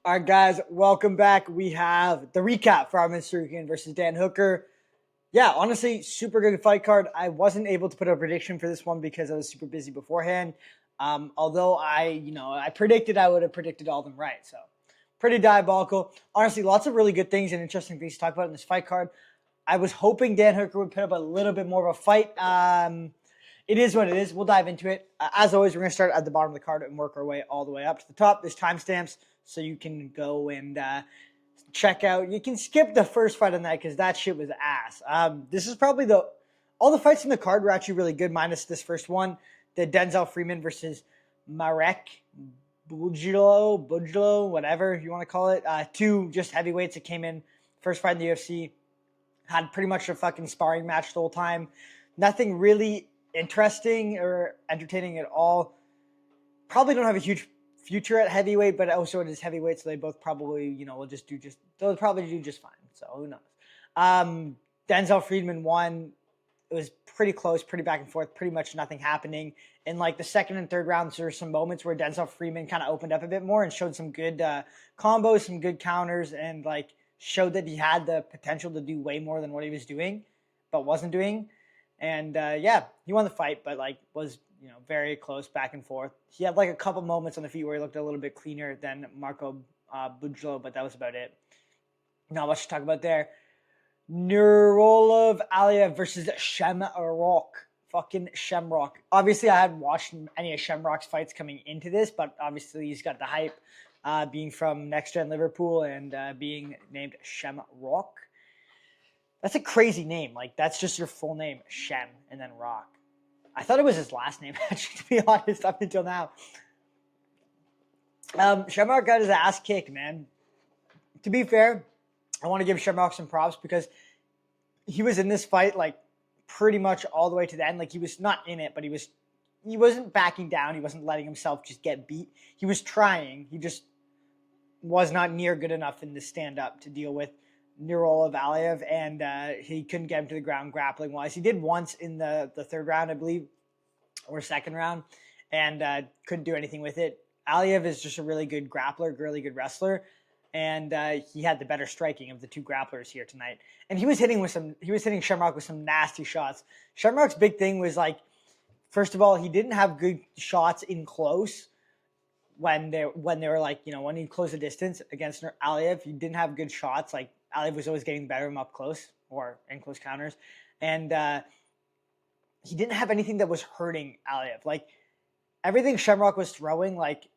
All right, guys, welcome back. We have the recap for Arman versus Dan Hooker. Yeah, honestly, super good fight card. I wasn't able to put a prediction for this one because I was super busy beforehand. Although I predicted I would have predicted all of them right. So pretty diabolical. Honestly, lots of really good things and interesting things to talk about in this fight card. I was hoping Dan Hooker would put up a little bit more of a fight. It is what it is. We'll dive into it. As always, we're going to start at the bottom of the card and work our way all the way up to the top. There's timestamps, so you can go and check out. You can skip the first fight on that because that shit was ass. This is probably all the fights in the card were actually really good, minus this first one, the Denzel Freeman versus Marek Bujlo, whatever you want to call it. Two just heavyweights that came in first fight in the UFC. Had pretty much a fucking sparring match the whole time. Nothing really interesting or entertaining at all. Probably don't have a huge future at heavyweight, but also it is heavyweight, so they both probably, they'll probably do just fine. So who knows? Denzel Freeman won. It was pretty close, pretty back and forth, pretty much nothing happening. In like the second and third rounds, there were some moments where Denzel Freeman kind of opened up a bit more and showed some good combos, some good counters, and like showed that he had the potential to do way more than what he was doing, but wasn't doing. And he won the fight, but like was very close back and forth. He had like a couple moments on the feet where he looked a little bit cleaner than Marco Bujlo, but that was about it. Not much to talk about there. Nerdyev versus Shem. Fucking Shamrock. Obviously, I hadn't watched any of Shamrock's fights coming into this, but obviously he's got the hype, being from Next Gen Liverpool and being named Shamrock. That's a crazy name. Like, that's just your full name, Shem, and then Rock. I thought it was his last name, actually, to be honest, up until now. Shamrock got his ass kicked, man. To be fair, I want to give Shamrock some props because he was in this fight, like, pretty much all the way to the end. Like, he was not in it, but he wasn't backing down. He wasn't letting himself just get beat. He was trying. He just was not near good enough in the stand-up to deal with Nerdyev, and he couldn't get him to the ground grappling-wise. He did once in the third round, I believe, or second round, and couldn't do anything with it. Aliev is just a really good grappler, really good wrestler, and he had the better striking of the two grapplers here tonight. And he was hitting Shamrock with some nasty shots. Shamrock's big thing was, like, first of all, he didn't have good shots in close when they were like, when he closed the distance against Aliev. He didn't have good shots. Like, Aliev was always getting better him up close or in close counters. And he didn't have anything that was hurting Aliev. Like, everything Shamrock was throwing, like,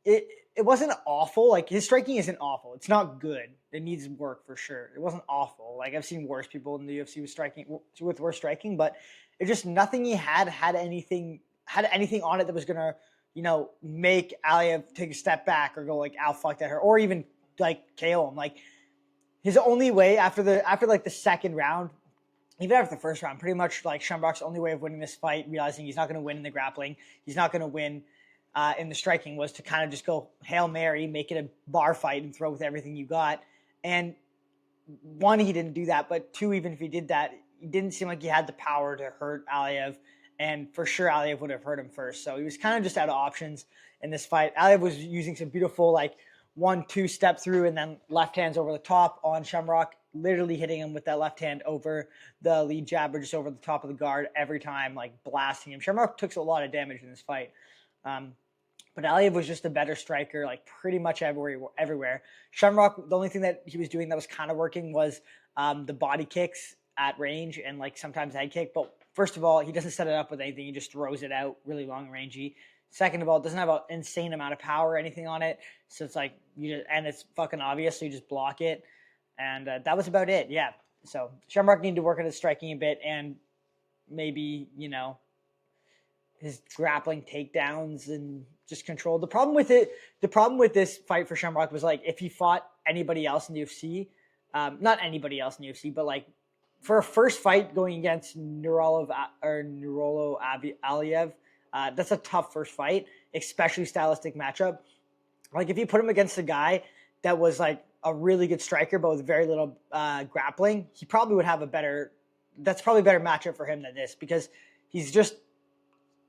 it wasn't awful. Like, his striking isn't awful. It's not good. It needs work for sure. It wasn't awful. Like, I've seen worse people in the UFC with worse striking, but it just nothing he had anything on it that was gonna, make Aliev take a step back or go like, "Ow, fuck that hurt," or even like KO him. Like, his only way after like the second round, even after the first round, pretty much like Shamrock's only way of winning this fight, realizing he's not going to win in the grappling, he's not going to win in the striking, was to kind of just go Hail Mary, make it a bar fight and throw with everything you got. And one, he didn't do that, but two, even if he did that, it didn't seem like he had the power to hurt Aliev, and for sure Aliev would have hurt him first. So he was kind of just out of options in this fight. Aliev was using some beautiful, like, 1-2 step through and then left hands over the top on Shamrock, literally hitting him with that left hand over the lead jab or just over the top of the guard every time, like blasting him. Shamrock took a lot of damage in this fight. But Aliev was just a better striker, like pretty much everywhere. Shamrock, the only thing that he was doing that was kind of working was the body kicks at range and like sometimes head kick. But first of all, he doesn't set it up with anything. He just throws it out really long and rangy. Second of all, it doesn't have an insane amount of power or anything on it. So it's like, and it's fucking obvious, so you just block it. And that was about it, yeah. So Shamrock needed to work on his striking a bit and maybe, his grappling takedowns and just control. The problem with this fight for Shamrock was, like, if he fought anybody else in the UFC, not anybody else in the UFC, but like for a first fight going against Nurolo Aliev, that's a tough first fight, especially stylistic matchup. Like, if you put him against a guy that was like a really good striker but with very little grappling, he probably would have that's probably a better matchup for him than this, because he's just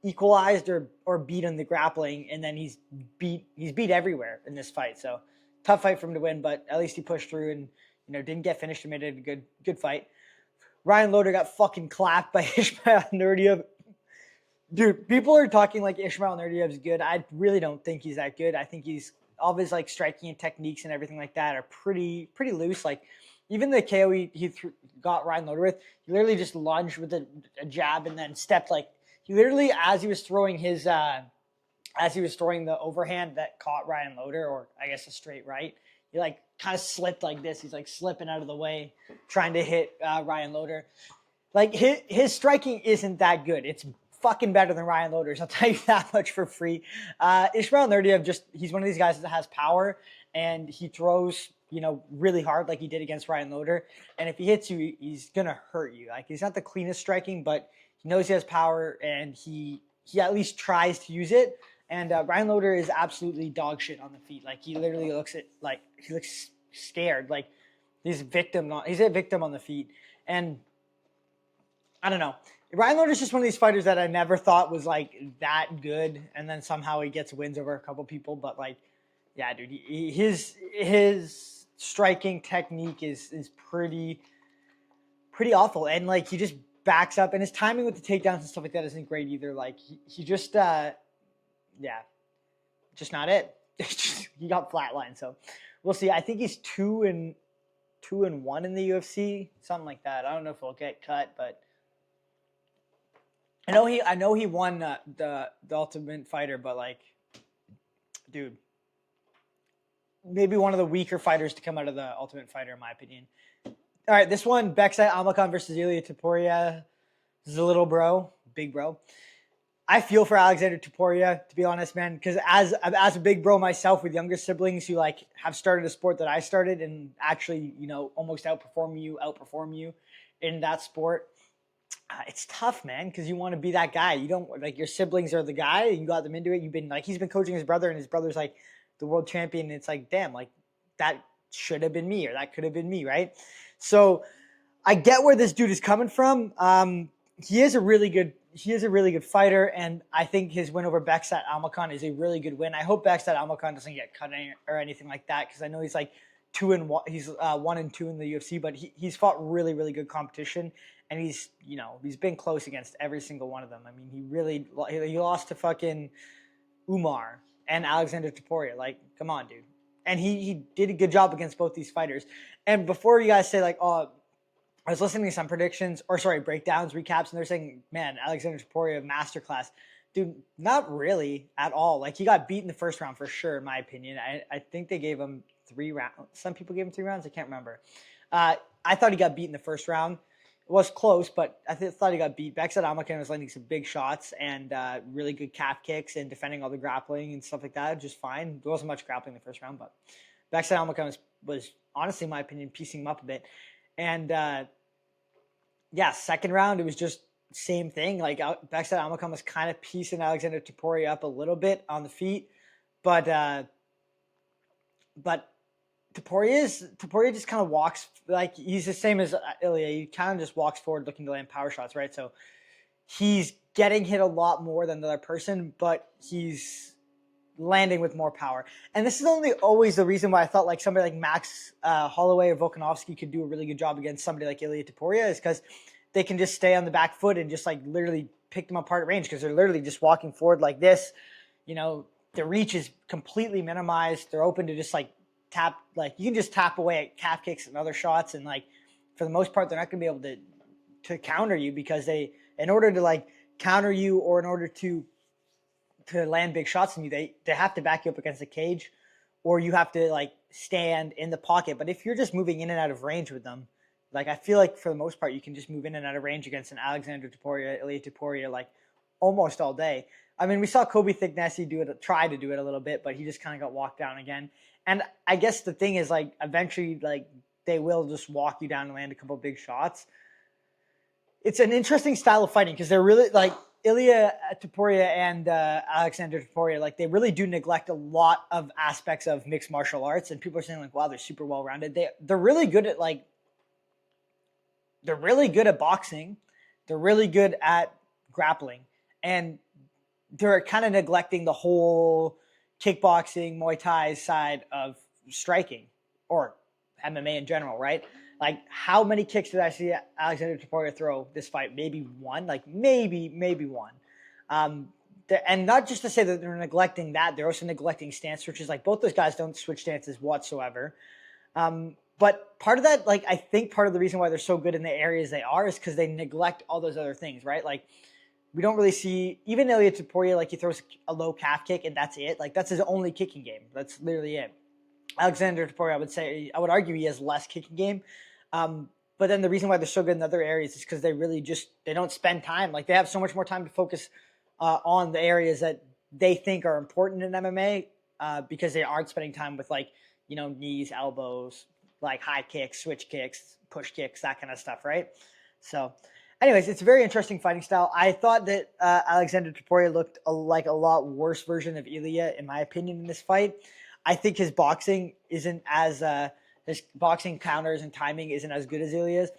equalized or beat in the grappling, and then he's beat everywhere in this fight. So tough fight for him to win, but at least he pushed through and didn't get finished and made it a good fight. Ryan Loder got fucking clapped by Ishmael Nerdyev. Dude, people are talking like Ishmael Nerdyev good. I really don't think he's that good. I think he's all of his like striking and techniques and everything like that are pretty loose. Like even the KO he got Ryan Loder with, he literally just lunged with a jab and then stepped like he literally as he was throwing the overhand that caught Ryan Loder, or I guess a straight right, he like kind of slipped like this. He's like slipping out of the way, trying to hit Ryan Loder. Like his striking isn't that good. It's fucking better than Ryan Loder's. I'll tell you that much for free. Ishmael Nerdyev he's one of these guys that has power and he throws, really hard like he did against Ryan Loder. And if he hits you, he's going to hurt you. Like he's not the cleanest striking, but he knows he has power and he at least tries to use it. And Ryan Loder is absolutely dog shit on the feet. Like he literally looks scared. Like he's a victim on the feet. And I don't know. Ryan Loder's just one of these fighters that I never thought was like that good, and then somehow he gets wins over a couple people. But like, yeah, dude, his striking technique is pretty awful, and like he just backs up, and his timing with the takedowns and stuff like that isn't great either. Like he just just not it. He got flatlined, so we'll see. I think he's 2-1 in the UFC, something like that. I don't know if he'll get cut, but. I know he won the Ultimate Fighter, but like, dude, maybe one of the weaker fighters to come out of the Ultimate Fighter, in my opinion. All right, this one, Beksai Amakan versus Ilya Tuporev. This is a little bro, big bro. I feel for Alexander Tuporev, to be honest, man, because as a big bro myself with younger siblings who like have started a sport that I started and actually almost outperform you in that sport. It's tough, man, because you want to be that guy. You don't like your siblings are the guy. You got them into it. You've been like he's been coaching his brother, and his brother's like the world champion. And it's like, damn, like that should have been me, or that could have been me, right? So I get where this dude is coming from. He is a really good fighter, and I think his win over Beksai Amakan is a really good win. I hope Beksai Amakan doesn't get cut or anything like that, because I know he's like 2-1. He's 1-2 in the UFC, but he's fought really good competition. And he's been close against every single one of them. I mean, he lost to fucking Umar and Alexander Tuporev. Like, come on, dude. And he did a good job against both these fighters. And before you guys say like, oh, I was listening to some breakdowns, recaps, and they're saying, man, Alexander Tuporev masterclass. Dude, not really at all. Like, he got beat in the first round for sure, in my opinion. I think they gave him 3 rounds. Some people gave him 3 rounds. I can't remember. I thought he got beat in the first round. It was close, but I thought he got beat. Beksai Amakan was landing some big shots and really good calf kicks and defending all the grappling and stuff like that just fine. There wasn't much grappling in the first round, but Beksai Amakan was honestly, in my opinion, piecing him up a bit. And second round, it was just same thing. Like Beksai Amakan was kind of piecing Alexander Tuporev up a little bit on the feet, but Tuporev just kind of walks like he's the same as Ilya. He kind of just walks forward looking to land power shots, right? So he's getting hit a lot more than the other person, but he's landing with more power. And this is only always the reason why I thought like somebody like Max Holloway or Volkanovski could do a really good job against somebody like Ilya Tuporev is because they can just stay on the back foot and just like literally pick them apart at range because they're literally just walking forward like this. The reach is completely minimized. They're open to just like tap, like you can just tap away at calf kicks and other shots, and like for the most part they're not going to be able to counter you because in order to like counter you or in order to land big shots on you, they have to back you up against the cage, or you have to like stand in the pocket. But if you're just moving in and out of range with them, like I feel like for the most part you can just move in and out of range against an Alexander Tuporev, Ilya Tuporev like almost all day. I mean, we saw Kobe Thicknessy try to do it a little bit, but he just kind of got walked down again. And I guess the thing is, like, eventually, like, they will just walk you down and land a couple big shots. It's an interesting style of fighting because they're really, like, Ilya Tuporev and Alexander Tuporev, like, they really do neglect a lot of aspects of mixed martial arts. And people are saying, like, wow, they're super well-rounded. They're really good at, like, they're really good at boxing. They're really good at grappling. And they're kind of neglecting the whole kickboxing, Muay Thai side of striking or MMA in general, right? Like, how many kicks did I see Alexander Tuporev throw this fight? Maybe one, like maybe one. And not just to say that they're neglecting that, they're also neglecting stance switches. Like, both those guys don't switch stances whatsoever. But part of that, like, I think part of the reason why they're so good in the areas they are is because they neglect all those other things, right? Like, we don't really see, even Ilya Tuporev, like, he throws a low calf kick and that's it. Like, that's his only kicking game. That's literally it. Alexander Tuporev, I would argue he has less kicking game. But then the reason why they're so good in other areas is because they don't spend time. Like, they have so much more time to focus on the areas that they think are important in MMA because they aren't spending time with, like, knees, elbows, like high kicks, switch kicks, push kicks, that kind of stuff, right? So anyways, it's a very interesting fighting style. I thought that Alexander Tuporev looked like a lot worse version of Ilya, in my opinion, in this fight. I think his boxing isn't as his boxing counters and timing isn't as good as Ilya's.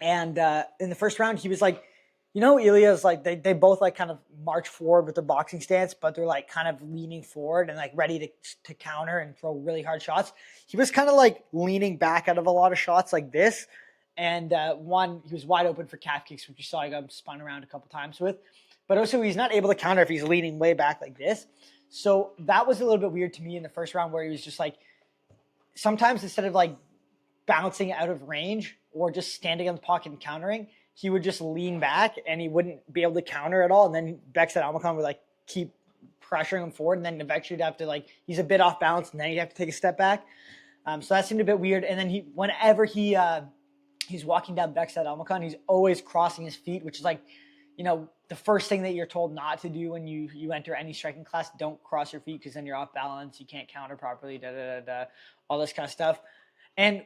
And in the first round, he was like, Ilya's like they both like kind of march forward with their boxing stance, but they're like kind of leaning forward and like ready to counter and throw really hard shots. He was kind of like leaning back out of a lot of shots like this. And he was wide open for calf kicks, which you saw he got spun around a couple times with. But also he's not able to counter if he's leaning way back like this. So that was a little bit weird to me in the first round, where he was just like, sometimes instead of like bouncing out of range or just standing in the pocket and countering, he would just lean back and he wouldn't be able to counter at all. And then Beksai Amakan would like keep pressuring him forward. And then eventually you'd have to he's a bit off balance and then you have to take a step back. So that seemed a bit weird. And then whenever he's walking down Beksai Amakan, he's always crossing his feet, which is like, the first thing that you're told not to do when you enter any striking class. Don't cross your feet because then you're off balance. You can't counter properly, all this kind of stuff. And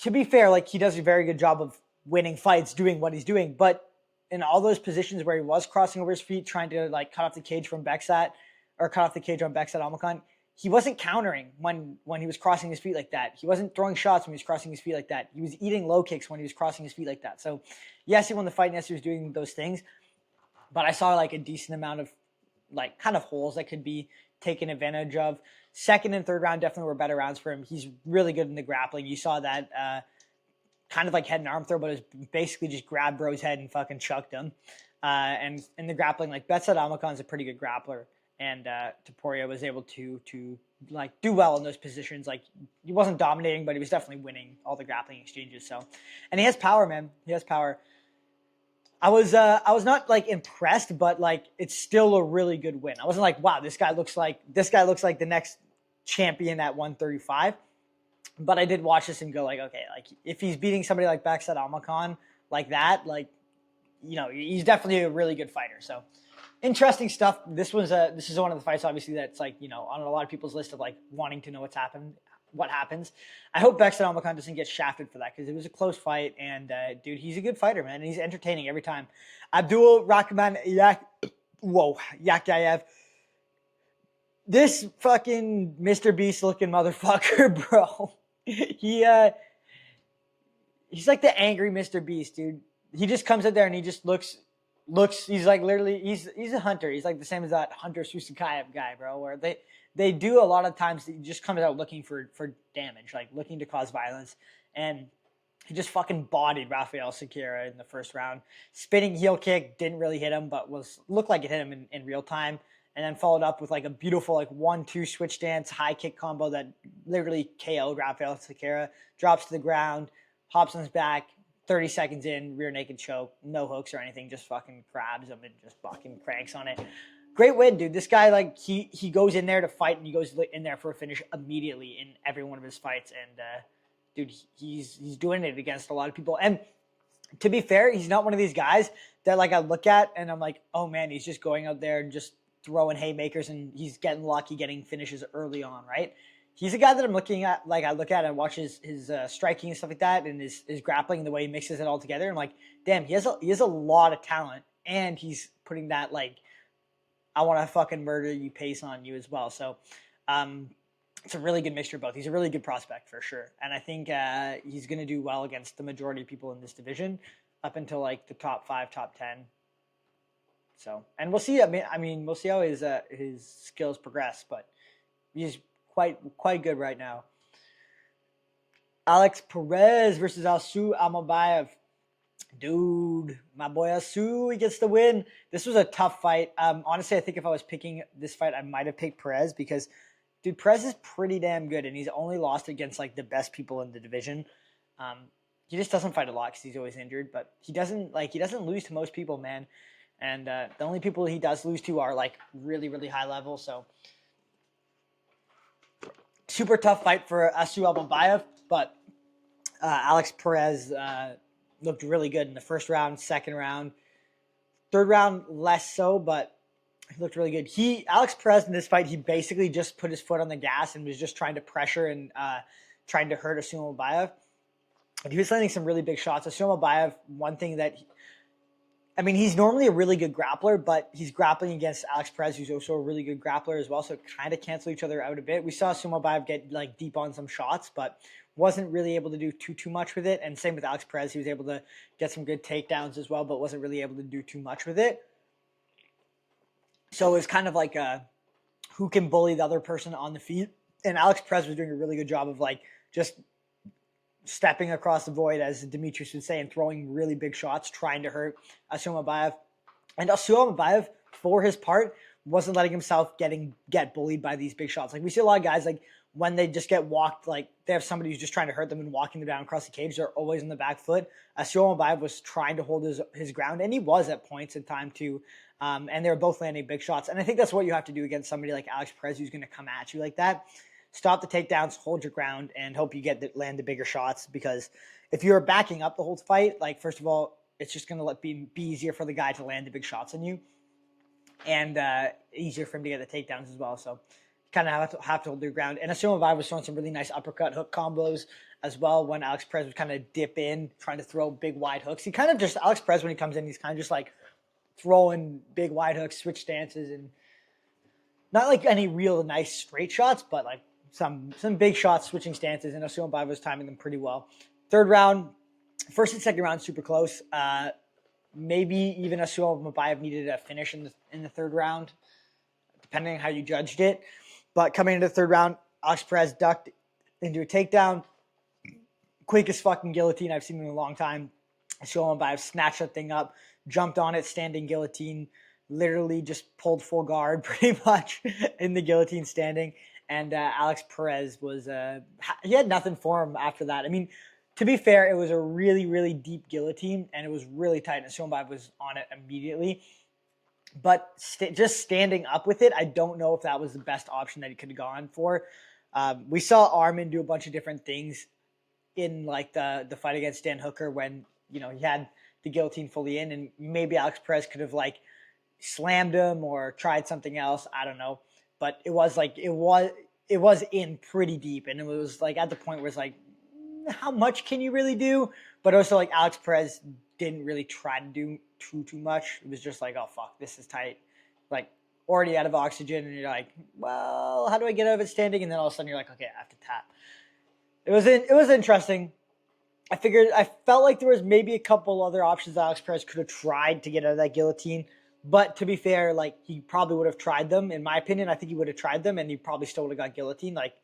to be fair, like, he does a very good job of winning fights doing what he's doing. But in all those positions where he was crossing over his feet, trying to like cut off the cage from Beksai or cut off the cage on Beksai Amakan, he wasn't countering when he was crossing his feet like that. He wasn't throwing shots when he was crossing his feet like that. He was eating low kicks when he was crossing his feet like that. So yes, he won the fight, and yes, he was doing those things. But I saw like a decent amount of like kind of holes that could be taken advantage of. Second and third round definitely were better rounds for him. He's really good in the grappling. You saw that kind of like head and arm throw, but it was basically just grabbed bro's head and fucking chucked him. And in the grappling, like, Beksai Amakan's a pretty good grappler. And Tuporev was able to like do well in those positions. Like, he wasn't dominating, but he was definitely winning all the grappling exchanges. So, and he has power, man. He has power. I was not like impressed, but like, it's still a really good win. I wasn't like, wow, this guy looks like the next champion at 135. But I did watch this and go like, okay, like, if he's beating somebody like Beksai Amakan like that, like, he's definitely a really good fighter. So interesting stuff. This is one of the fights, obviously, that's like, on a lot of people's list of like wanting to know what happens. I hope Beksai Amakan doesn't get shafted for that, because it was a close fight, and dude, he's a good fighter, man, and he's entertaining every time. Abdul Rakman Yakyayev, this fucking Mr. Beast looking motherfucker, bro. He's like the angry Mr. Beast, dude. He just comes out there and he just looks. He's like, literally, he's a hunter. He's like the same as that Hunter Susakayev guy, bro. Where they do a lot of times. He just comes out looking for damage, like looking to cause violence, and he just fucking bodied Rafael Sequeira in the first round. Spinning heel kick didn't really hit him, but looked like it hit him in real time. And then followed up with like a beautiful like 1-2 switch stance high kick combo that literally KO'd Rafael Sequeira. Drops to the ground, hops on his back. 30 seconds in, rear naked choke, no hooks or anything, just fucking grabs him and just fucking cranks on it. Great win, dude. This guy, like, he goes in there to fight, and he goes in there for a finish immediately in every one of his fights. And dude, he's doing it against a lot of people. And to be fair, he's not one of these guys that like I look at and I'm like, oh man, he's just going out there and just throwing haymakers and he's getting lucky getting finishes early on, right? He's a guy that I'm looking at, like I look at and watch his striking and stuff like that, and his grappling and the way he mixes it all together. I'm like, damn, he has a lot of talent, and he's putting that like, I want to fucking murder you pace on you as well. So it's a really good mixture of both. He's a really good prospect for sure, and I think he's going to do well against the majority of people in this division up until like the top 5, top 10. So, and we'll see. We'll see how his skills progress, but he's quite good right now. Alex Perez versus Alsou Amabaya. Dude, my boy Alsou, he gets the win. This was a tough fight. Honestly, I think if I was picking this fight, I might have picked Perez because, dude, Perez is pretty damn good, and he's only lost against like the best people in the division. He just doesn't fight a lot because he's always injured, but he doesn't lose to most people, man. And the only people he does lose to are like really, really high level. So super tough fight for Alsou Amabaya, but Alex Perez looked really good in the first round, second round, third round less so, but he looked really good. Alex Perez in this fight, he basically just put his foot on the gas and was just trying to pressure and trying to hurt Alsou Amabaya. He was landing some really big shots. Alsou Amabaya, one thing that he's normally a really good grappler, but he's grappling against Alex Perez, who's also a really good grappler as well, so it kind of cancel each other out a bit. We saw Alsou Amabaya get like deep on some shots, but wasn't really able to do too much with it. And same with Alex Perez. He was able to get some good takedowns as well, but wasn't really able to do too much with it. So it was kind of like who can bully the other person on the feet. And Alex Perez was doing a really good job of like just stepping across the void, as Demetrius would say, and throwing really big shots, trying to hurt Alsou Amabaya. And Alsou Amabaya, for his part, wasn't letting himself get bullied by these big shots. Like we see a lot of guys like when they just get walked, like they have somebody who's just trying to hurt them and walking them down across the cage, they're always on the back foot. Alsou Amabaya was trying to hold his ground, and he was at points in time too. And they were both landing big shots. And I think that's what you have to do against somebody like Alex Perez, who's going to come at you like that. Stop the takedowns, hold your ground, and hope you land the bigger shots. Because if you're backing up the whole fight, like first of all, it's just going to be easier for the guy to land the big shots on you, and easier for him to get the takedowns as well. So kind of have to hold your ground. And Alsou Amabaya was throwing some really nice uppercut hook combos as well when Alex Perez was kind of dip in, trying to throw big wide hooks. He kind of just, Alex Perez when he comes in, he's kind of just like throwing big wide hooks, switch stances, and not like any real nice straight shots, but like some big shots, switching stances, and Alsou Amabaya was timing them pretty well. Third round, first and second round, super close. Maybe even Alsou Amabaya needed a finish in the third round, depending on how you judged it. But coming into the third round, Alex Perez ducked into a takedown. Quickest fucking guillotine I've seen in a long time. Alsou Amabaya snatched that thing up, jumped on it, standing guillotine, literally just pulled full guard pretty much in the guillotine standing. And Alex Perez he had nothing for him after that. I mean, to be fair, it was a really, really deep guillotine, and it was really tight, and Alsou Amabaya was on it immediately. But just standing up with it, I don't know if that was the best option that he could have gone for. We saw Armin do a bunch of different things in like the fight against Dan Hooker when he had the guillotine fully in, and maybe Alex Perez could have like slammed him or tried something else. I don't know, but it was in pretty deep, and it was like at the point where it's like, how much can you really do? But also like Alex Perez didn't really try to do too much. It was just like, oh fuck, this is tight, like already out of oxygen, and you're like, well, how do I get out of it standing? And then all of a sudden you're like, okay, I have to tap. It was interesting. I felt like there was maybe a couple other options that Alex Perez could have tried to get out of that guillotine, but to be fair, like he probably would have tried them. In my opinion, I think he would have tried them, and he probably still would have got guillotine. Like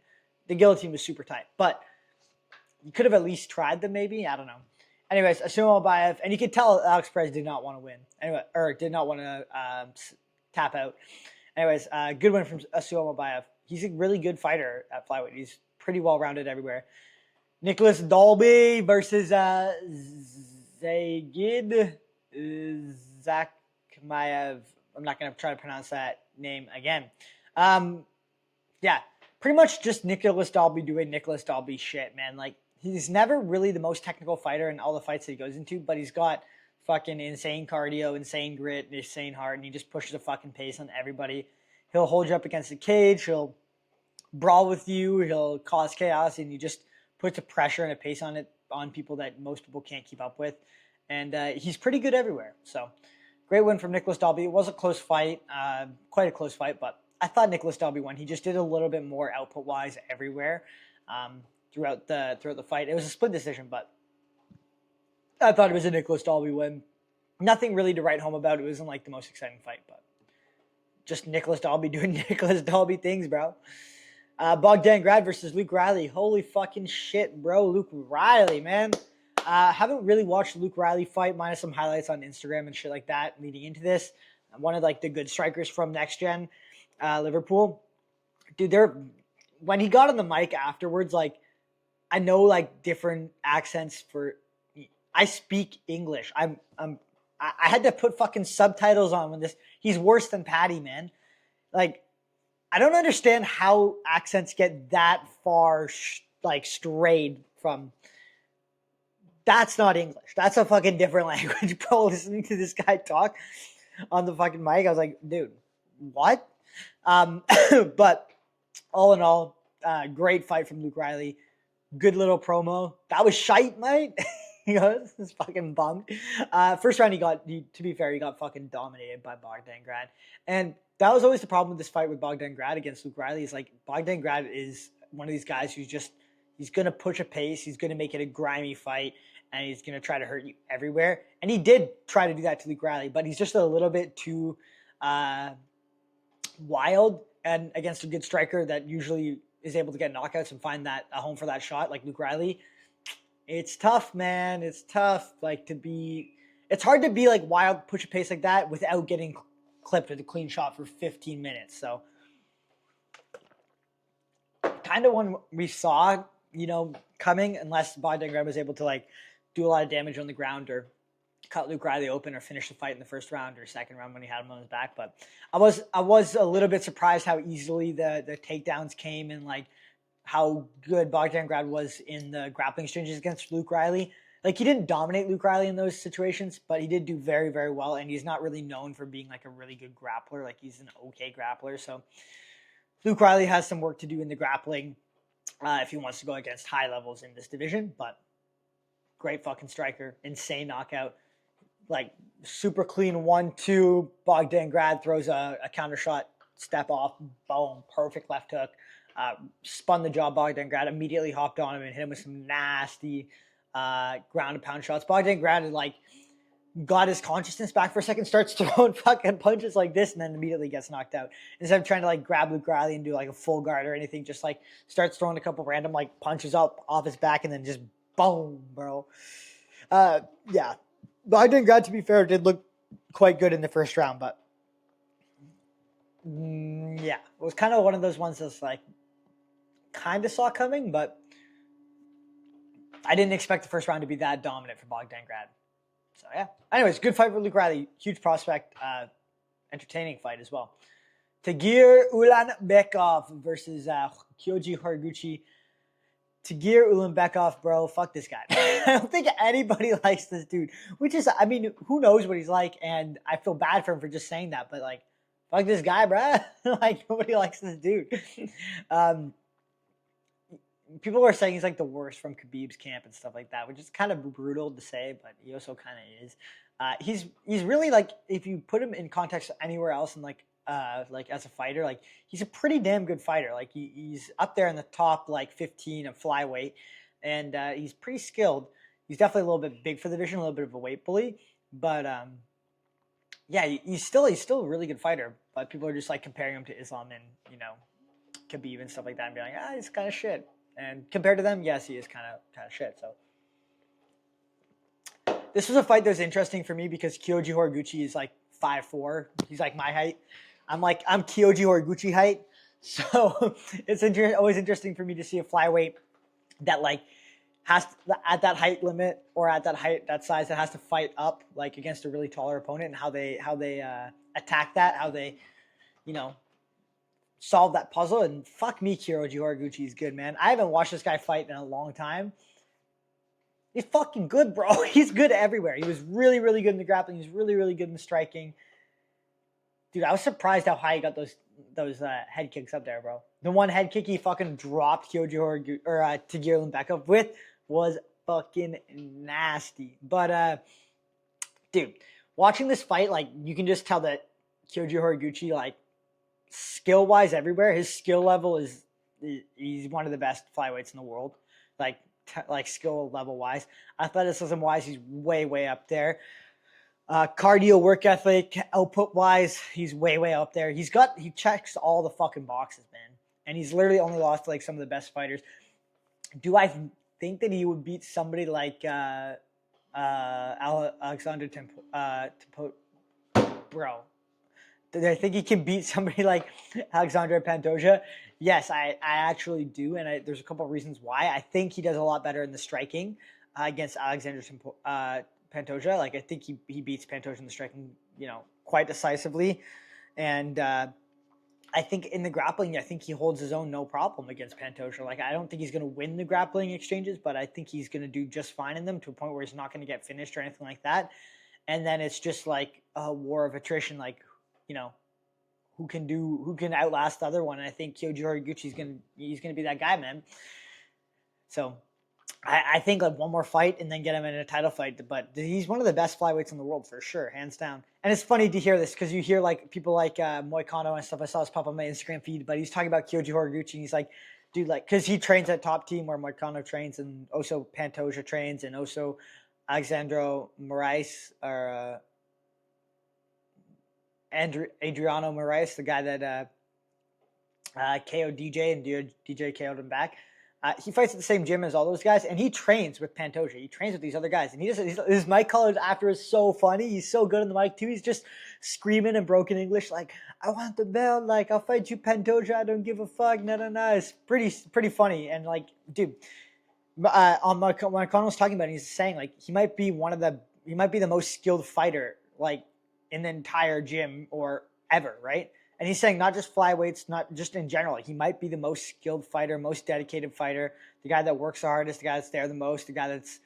the guillotine was super tight, but you could have at least tried them, maybe. I don't know. Anyways, Alsou Amabaya, and you could tell Alex Perez did not want to win. Anyway, or did not want to tap out. Anyways, good win from Alsou Amabaya. He's a really good fighter at flyweight. He's pretty well rounded everywhere. Nicholas Dolby versus Zagid Zakmaev. I'm not going to try to pronounce that name again. Yeah, pretty much just Nicholas Dolby doing Nicholas Dolby shit, man. Like, he's never really the most technical fighter in all the fights that he goes into, but he's got fucking insane cardio, insane grit, insane heart, and he just pushes a fucking pace on everybody. He'll hold you up against the cage. He'll brawl with you. He'll cause chaos, and he just puts a pressure and a pace on people that most people can't keep up with. And he's pretty good everywhere. So great win from Nicholas Dolby. It was a close fight, quite a close fight, but I thought Nicholas Dolby won. He just did a little bit more output-wise everywhere throughout the fight. It was a split decision, but I thought it was a Nicholas Dolby win. nothing really to write home about. It wasn't like the most exciting fight, but just Nicholas Dolby doing Nicholas Dolby things, bro. Bogdan Grad versus Luke Riley. Holy fucking shit, bro. Luke Riley, man. Haven't really watched Luke Riley fight, minus some highlights on Instagram and shit like that leading into this. One of like the good strikers from Next Gen Liverpool. Dude, when he got on the mic afterwards, like, I know like different accents for. I speak English. I had to put fucking subtitles on when this. He's worse than Patty, man. Like, I don't understand how accents get that far, like, strayed from. That's not English. That's a fucking different language, bro. Listening to this guy talk on the fucking mic, I was like, dude, what? But all in all, great fight from Luke Riley. Good little promo. That was shite, mate. This is fucking bummed. First round, to be fair, he got fucking dominated by Bogdan Grad. And that was always the problem with this fight with Bogdan Grad against Luke Riley. Is like, Bogdan Grad is one of these guys who's just, he's going to push a pace. He's going to make it a grimy fight. And he's going to try to hurt you everywhere. And he did try to do that to Luke Riley. But he's just a little bit too wild. And against a good striker that usually is able to get knockouts and find a home for that shot, like Luke Riley, it's tough, man. It's tough. It's hard to be like wild, push a pace like that without getting clipped with a clean shot for 15 minutes. So, kind of one we saw, coming, unless Bogdan Grad was able to like do a lot of damage on the ground or cut Luke Riley open or finish the fight in the first round or second round when he had him on his back. But I was a little bit surprised how easily the takedowns came and like how good Bogdan Grad was in the grappling exchanges against Luke Riley. Like, he didn't dominate Luke Riley in those situations, but he did do very, very well. And he's not really known for being like a really good grappler. Like, he's an okay grappler. So Luke Riley has some work to do in the grappling if he wants to go against high levels in this division. But great fucking striker. Insane knockout. Like, super clean 1-2. Bogdan Grad throws a counter shot, step off, boom, perfect left hook. Spun the jaw. Bogdan Grad immediately hopped on him and hit him with some nasty ground and pound shots. Bogdan Grad had like got his consciousness back for a second, starts throwing fucking punches like this, and then immediately gets knocked out. Instead of trying to like grab Luke Riley and do like a full guard or anything, just like starts throwing a couple random like punches up off his back and then just boom, bro. Yeah. Bogdan Grad, to be fair, did look quite good in the first round, but yeah, it was kind of one of those ones that's like kind of saw coming, but I didn't expect the first round to be that dominant for Bogdan Grad. So yeah. Anyways, good fight for Luke Riley. Huge prospect. Entertaining fight as well. Tagir Ulanbekov versus Kyogi Horiguchi. Tagir Ulanbekov, bro, fuck this guy. I don't think anybody likes this dude. Which is, I mean, who knows what he's like, and I feel bad for him for just saying that, but like, fuck this guy, bro. Like, nobody likes this dude. People are saying he's like the worst from Khabib's camp and stuff like that, which is kind of brutal to say, but he also kind of is. He's really like, if you put him in context anywhere else and like as a fighter, like he's a pretty damn good fighter. Like he's up there in the top like 15 of flyweight, and he's pretty skilled. He's definitely a little bit big for the division, a little bit of a weight bully, but yeah, he's still a really good fighter. But people are just like comparing him to Islam and Khabib and stuff like that, and being like, he's kind of shit. And compared to them, yes, he is kind of shit. So this was a fight that was interesting for me because Kyogi Horiguchi is like 5'4". He's like my height. I'm Kyogi Horiguchi height. So it's always interesting for me to see a flyweight that like has to, at that height limit or at that size that has to fight up like against a really taller opponent, and how they attack that, how they solve that puzzle. And fuck me, Kyogi Horiguchi is good, man. I haven't watched this guy fight in a long time. He's fucking good, bro. He's good everywhere. He was really, really good in the grappling. He's really, really good in the striking. Dude, I was surprised how high he got those head kicks up there, bro. The one head kick he fucking dropped Kyogi Horiguchi or Tagir Ulanbekov with was fucking nasty. But dude, watching this fight, like you can just tell that Kyogi Horiguchi, like skill wise everywhere, his skill level he's one of the best flyweights in the world. Like skill level wise, athleticism wise, he's way, way up there. Cardio, work ethic, output wise, he's way up there. He checks all the fucking boxes, man. And he's literally only lost to like some of the best fighters. Do I think that he would beat somebody like Alexander bro? Do I think he can beat somebody like Alexander Pantoja? Yes, I actually do, and there's a couple of reasons why. I think he does a lot better in the striking against Alexander Pantoja. Like I think he beats Pantoja in the striking, quite decisively, and I think in the grappling, I think he holds his own no problem against Pantoja. Like I don't think he's going to win the grappling exchanges, but I think he's going to do just fine in them to a point where he's not going to get finished or anything like that. And then it's just like a war of attrition, like who can outlast the other one. And I think Kyogi Horiguchi he's gonna be that guy, man. So I think like one more fight and then get him in a title fight. But he's one of the best flyweights in the world for sure, hands down. And it's funny to hear this because you hear like people like Moicano and stuff. I saw this pop on my Instagram feed, but he's talking about Kyogi Horiguchi. And he's like, dude, like, because he trains at Top Team where Moicano trains, and also Pantoja trains, and also Alexandro Moraes or Adriano Moraes, the guy that KO'd DJ and DJ KO'd him back. He fights at the same gym as all those guys, and he trains with Pantoja. He trains with these other guys, and his mic colors after is so funny. He's so good on the mic too. He's just screaming in broken English, like, "I want the belt, like I'll fight you, Pantoja. I don't give a fuck." No. It's pretty funny, and like, dude, on when Conor was talking about it, he's saying like he might be the most skilled fighter like in the entire gym or ever, right? And he's saying not just flyweights, not just in general. Like he might be the most skilled fighter, most dedicated fighter, the guy that works the hardest, the guy that's there the most, the guy that's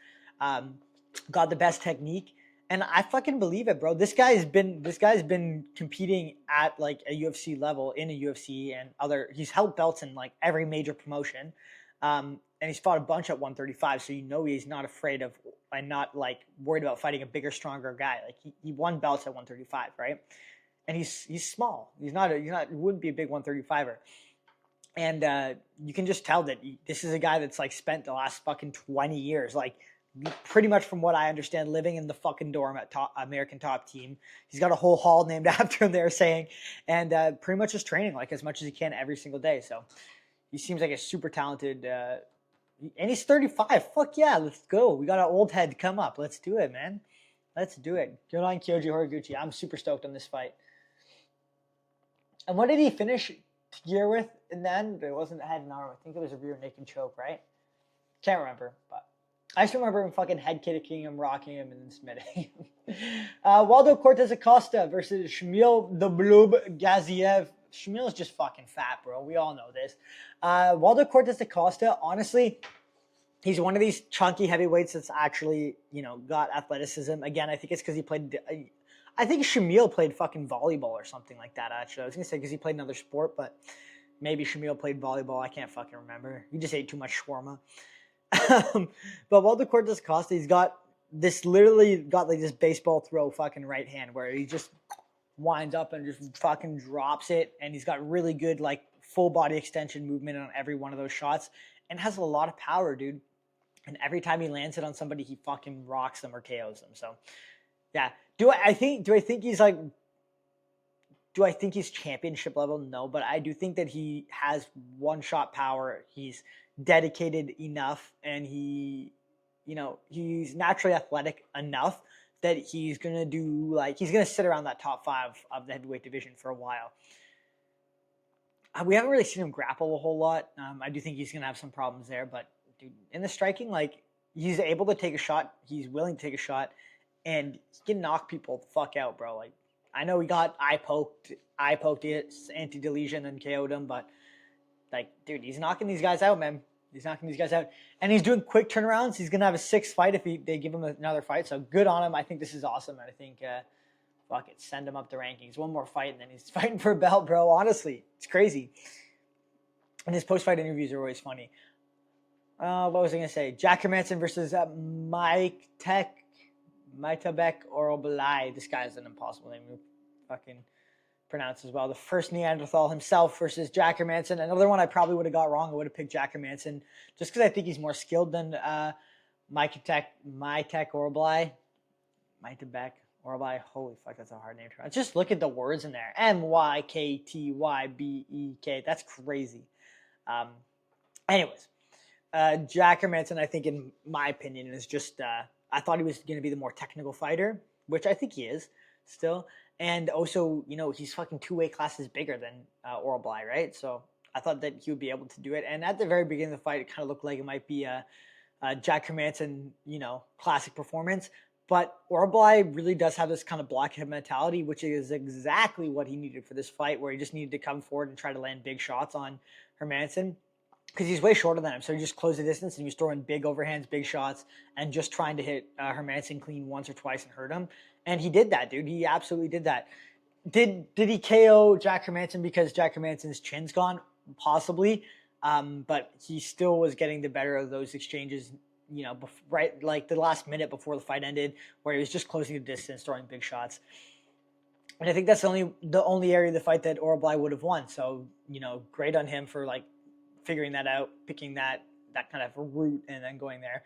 got the best technique. And I fucking believe it, bro. This guy's been competing at like a UFC level in a UFC and he's held belts in like every major promotion. And he's fought a bunch at 135, so he's not afraid of and not like worried about fighting a bigger, stronger guy. Like he won belts at 135, right? And he's small. He wouldn't be a big 135er. And you can just tell that this is a guy that's like spent the last fucking 20 years, like pretty much from what I understand, living in the fucking dorm at American Top Team. He's got a whole hall named after him, they're saying, and pretty much just training like as much as he can every single day. So he seems like a super talented, and he's 35. Fuck yeah, let's go. We got an old head come up. Let's do it, man. Let's do it. Good on Kyogi Horiguchi. I'm super stoked on this fight. And what did he finish gear with in the end? It wasn't head and arm. I think it was a rear naked choke, right? Can't remember, but I just remember him fucking head kicking him, rocking him, and then submitting him. Waldo Cortez Acosta versus Chameel the Bloob Gaziev. Chameel is just fucking fat, bro. We all know this. Waldo Cortez Acosta, honestly, he's one of these chunky heavyweights that's actually, got athleticism. Again, I think it's because he played. I think Chameel played fucking volleyball or something like that, actually. I was going to say because he played another sport, but maybe Chameel played volleyball. I can't fucking remember. He just ate too much shawarma. But Waldo Cortez Acosta, he's got this baseball throw fucking right hand where he just winds up and just fucking drops it. And he's got really good, like, full body extension movement on every one of those shots and has a lot of power, dude. And every time he lands it on somebody, he fucking rocks them or KOs them. So, yeah. Do I think he's championship level? No, but I do think that he has one-shot power. He's dedicated enough, and he's naturally athletic enough that he's gonna sit around that top 5 of the heavyweight division for a while. We haven't really seen him grapple a whole lot. I do think he's gonna have some problems there, but dude, in the striking, like he's able to take a shot. He's willing to take a shot, and he can knock people the fuck out, bro. Like I know he got eye poked it, anti-deletion and KO'd him, but like, dude, he's knocking these guys out, man. He's knocking these guys out. And he's doing quick turnarounds. He's going to have a 6th fight if they give him another fight. So good on him. I think this is awesome. And I think, fuck it, send him up the rankings. One more fight, and then he's fighting for a belt, bro. Honestly, it's crazy. And his post-fight interviews are always funny. What was I going to say? Jack Hermanson versus Maitabek Orobalai. This guy's an impossible name to fucking pronounce as well. The first Neanderthal himself versus Jack Hermanson. Another one I probably would have got wrong. I would have picked Jack Hermanson just because I think he's more skilled than Maitabek Orobalai. Maitabek. Orby, holy fuck, that's a hard name to pronounce. Just look at the words in there. Myktybek. That's crazy. Anyways, Jack Hermanson, I think, in my opinion, is just, I thought he was going to be the more technical fighter, which I think he is still. And also, he's fucking 2 weight classes bigger than Orby, right? So I thought that he would be able to do it. And at the very beginning of the fight, it kind of looked like it might be a Jack Hermanson, classic performance. But Orby really does have this kind of blockhead mentality, which is exactly what he needed for this fight, where he just needed to come forward and try to land big shots on Hermanson, because he's way shorter than him. So he just closed the distance and he was throwing big overhands, big shots, and just trying to hit Hermanson clean once or twice and hurt him. And he did that, dude. He absolutely did that. Did he KO Jack Hermanson because Jack Hermanson's chin's gone? Possibly. But he still was getting the better of those exchanges, right, like the last minute before the fight ended, where he was just closing the distance, throwing big shots. And I think that's the only area of the fight that Orby would have won. So, great on him for figuring that out, picking that kind of route and then going there.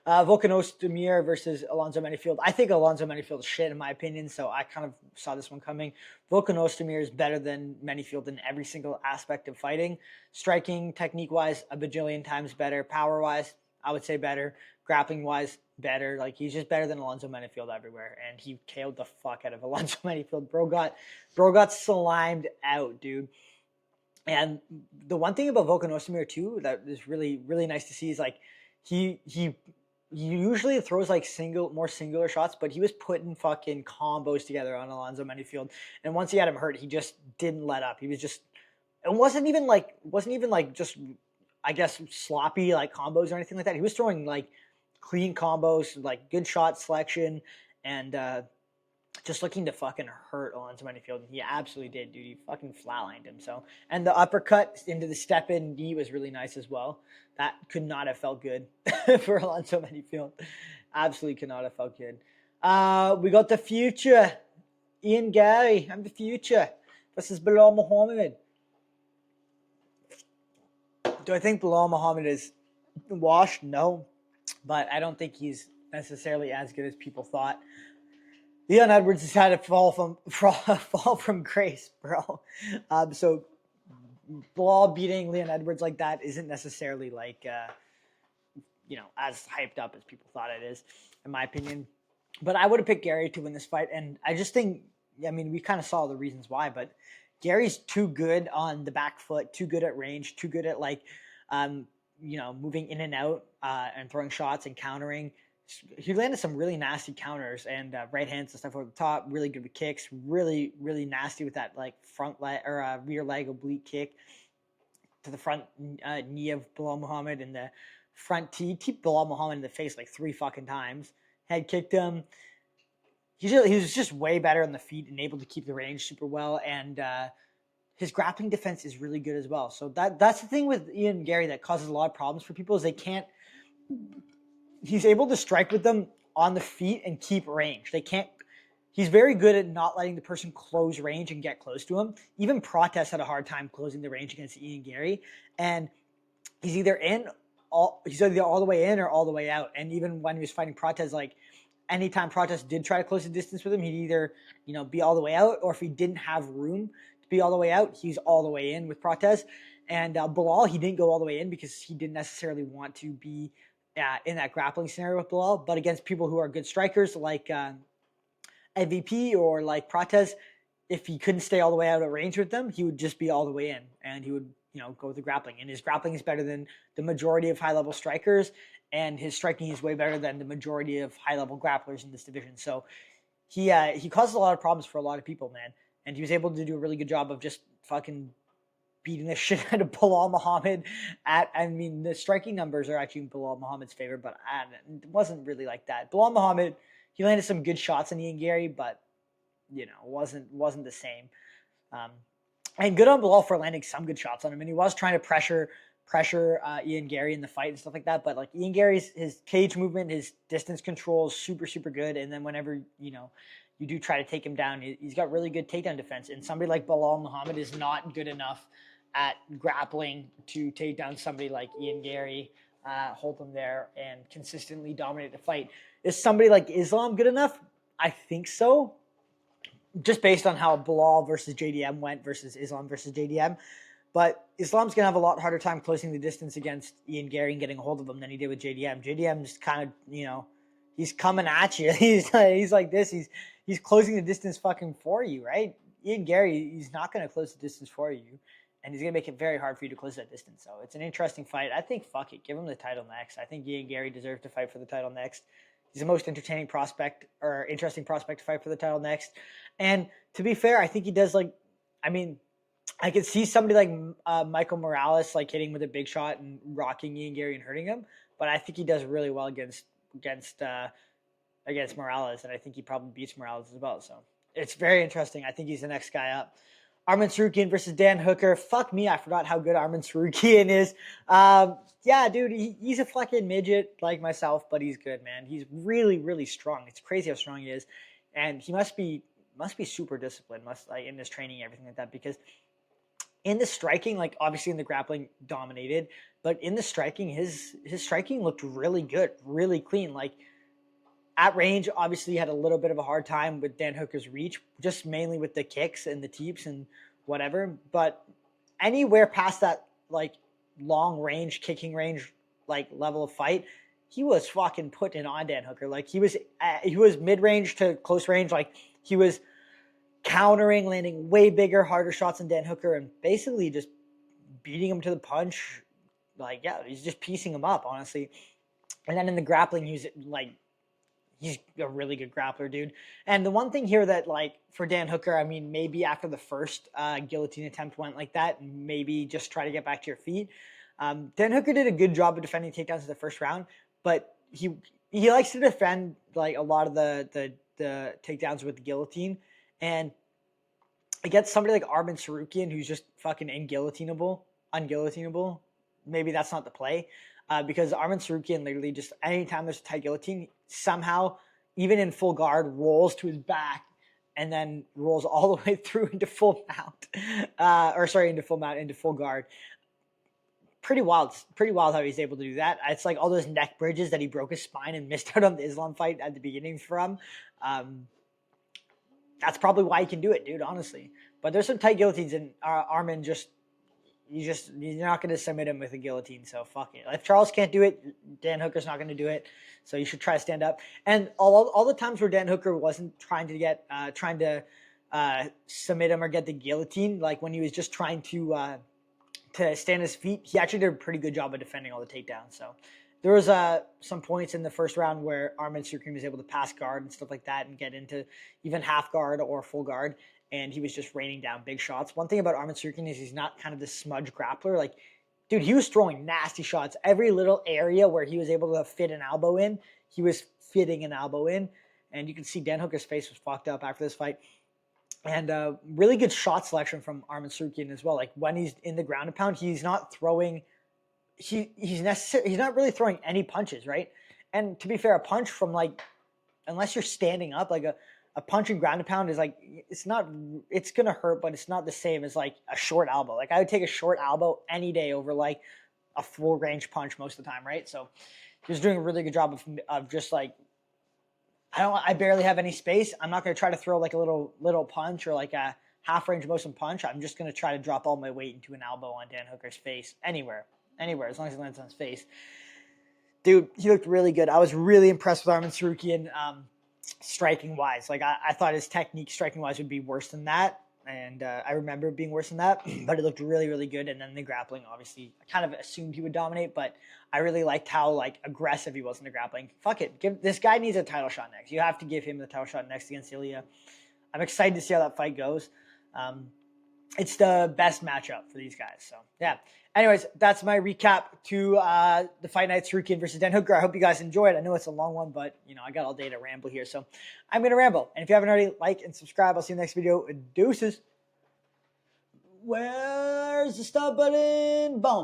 Volkan Ozdemir versus Alonzo Menifield. I think Alonzo Menifield is shit in my opinion, so I kind of saw this one coming. Volkan Ozdemir is better than Menifield in every single aspect of fighting. Striking, technique-wise, a bajillion times better. Power-wise, I would say better. Grappling-wise, better. He's just better than Alonzo Menifield everywhere, and he KO'd the fuck out of Alonzo Menifield. Bro got slimed out, dude. And the one thing about Volkan Ozdemir too that is really, really nice to see is he usually throws more singular shots, but he was putting fucking combos together on Alonzo Menifield. And once he had him hurt, he just didn't let up. He was just, it wasn't even just, I guess, sloppy combos or anything like that. He was throwing clean combos, good shot selection, and just looking to fucking hurt Alonzo Menifield. And he absolutely did, dude. He fucking flatlined him. So, and the uppercut into the step-in knee was really nice as well. That could not have felt good for Alonzo Menifield. Absolutely could not have felt good. We got the future. Ian Gary, I'm the future. Versus Belal Muhammad. Do I think Belal Muhammad is washed? No. But I don't think he's necessarily as good as people thought. Leon Edwards has had a fall from grace, bro. So Belal beating Leon Edwards like that isn't necessarily as hyped up as people thought it is, in my opinion. But I would have picked Gary to win this fight, and I just think, we kind of saw the reasons why, but Gary's too good on the back foot, too good at range, too good at moving in and out and throwing shots and countering. He landed some really nasty counters and right hands and stuff over the top. Really good with kicks. Really, really nasty with that front leg or rear leg oblique kick to the front knee of Belal Muhammad, and the front tee. He Belal Muhammad in the face 3 fucking times. Head kicked him. He was just way better on the feet and able to keep the range super well. And his grappling defense is really good as well. So that's the thing with Ian Gary that causes a lot of problems for people, is they can't. He's able to strike with them on the feet and keep range. He's very good at not letting the person close range and get close to him. Even Cortez had a hard time closing the range against Ian Gary. And he's either all the way in or all the way out. And even when he was fighting Cortez, anytime Cortez did try to close the distance with him, he'd either, be all the way out, or if he didn't have room to be all the way out, he's all the way in with Cortez. And Belal, he didn't go all the way in because he didn't necessarily want to be in that grappling scenario with Belal. But against people who are good strikers like MVP or like Cortez, if he couldn't stay all the way out of range with them, he would just be all the way in, and he would go with the grappling. And his grappling is better than the majority of high-level strikers, and his striking is way better than the majority of high-level grapplers in this division. So he causes a lot of problems for a lot of people, man. And he was able to do a really good job of just fucking beating the shit out of Belal Muhammad. The striking numbers are actually in Belal Muhammad's favor, but it wasn't really like that. Belal Muhammad, he landed some good shots on Ian Gary, but wasn't the same. And good on Belal for landing some good shots on him, and he was trying to pressure Ian Gary in the fight and stuff like that. But Ian Gary's, his cage movement, his distance control is super, super good. And then whenever you do try to take him down, he's got really good takedown defense. And somebody like Belal Muhammad is not good enough at grappling to take down somebody like Ian Gary, hold him there, and consistently dominate the fight. Is somebody like Islam good enough? I think so. Just based on how Belal versus JDM went versus Islam versus JDM. But Islam's going to have a lot harder time closing the distance against Ian Gary and getting a hold of him than he did with JDM. JDM just kind of, he's coming at you. He's like this. He's closing the distance fucking for you, right? Ian Gary, he's not going to close the distance for you. And he's going to make it very hard for you to close that distance. So it's an interesting fight. I think, fuck it. Give him the title next. I think Ian Gary deserves to fight for the title next. He's the most entertaining prospect or interesting prospect to fight for the title next. And to be fair, I think he does I could see somebody like Michael Morales hitting with a big shot and rocking Ian Gary and hurting him. But I think he does really well against Morales. And I think he probably beats Morales as well. So it's very interesting. I think he's the next guy up. Arman Tsarukyan versus Dan Hooker. Fuck me, I forgot how good Arman Tsarukyan is. Yeah, dude, he's a fucking midget like myself, but he's good, man. He's really, really strong. It's crazy how strong he is, and he must be super disciplined, in his training, everything like that. Because in the striking, obviously in the grappling dominated, but in the striking, his striking looked really good, really clean. At range, obviously, he had a little bit of a hard time with Dan Hooker's reach, just mainly with the kicks and the teeps and whatever. But anywhere past that, long range, kicking range, level of fight, he was fucking putting on Dan Hooker. He was mid-range to close range. He was countering, landing way bigger, harder shots than Dan Hooker, and basically just beating him to the punch. He's just piecing him up, honestly. And then in the grappling, he's a really good grappler, dude. And the one thing here that, for Dan Hooker, I mean, maybe after the first guillotine attempt went like that, maybe just try to get back to your feet. Dan Hooker did a good job of defending takedowns in the first round, but he likes to defend, a lot of the takedowns with the guillotine. And against somebody like Arman Tsarukyan, who's just fucking unguillotinable, maybe that's not the play. Because Arman Tsarukyan literally just, anytime there's a tight guillotine, somehow, even in full guard, rolls to his back and then rolls all the way through into full mount. Into full guard. Pretty wild how he's able to do that. It's like all those neck bridges that he broke his spine and missed out on the Islam fight at the beginning from. That's probably why he can do it, dude, honestly. But there's some tight guillotines, and Arman you're not going to submit him with a guillotine, so fuck it. If Charles can't do it, Dan Hooker's not going to do it, so you should try to stand up. And all the times where Dan Hooker wasn't trying to submit him or get the guillotine, when he was just trying to stand his feet, he actually did a pretty good job of defending all the takedowns. So there was some points in the first round where Arman Tsarukyan was able to pass guard and stuff like that and get into even half guard or full guard. And he was just raining down big shots. One thing about Arman Tsarukyan is he's not kind of this smudge grappler. Dude, he was throwing nasty shots. Every little area where he was able to fit an elbow in, he was fitting an elbow in. And you can see Dan Hooker's face was fucked up after this fight. And really good shot selection from Arman Tsarukyan as well. When he's in the ground and pound, he's not throwing... He's not really throwing any punches, right? And to be fair, a punch from unless you're standing up, a punch and ground and pound is it's gonna hurt, but it's not the same as a short elbow. I would take a short elbow any day over a full range punch most of the time, right? So he was doing a really good job of just I barely have any space. I'm not gonna try to throw a little punch or a half range motion punch. I'm just gonna try to drop all my weight into an elbow on Dan Hooker's face anywhere, as long as it lands on his face. Dude, he looked really good. I was really impressed with Arman Tsarukyan. Striking wise, I thought his technique striking wise would be worse than that, and I remember it being worse than that, but it looked really, really good. And then the grappling, obviously, I kind of assumed he would dominate, but I really liked how aggressive he was in the grappling. Fuck it, this guy needs a title shot next. You have to give him the title shot next against Ilya. I'm excited to see how that fight goes. It's the best matchup for these guys. So yeah. Anyways, that's my recap to the Fight Night Tsarukyan versus Dan Hooker. I hope you guys enjoyed. I know it's a long one, but I got all day to ramble here, so I'm gonna ramble. And if you haven't already, like and subscribe. I'll see you in the next video. Deuces. Where's the stop button? Boom.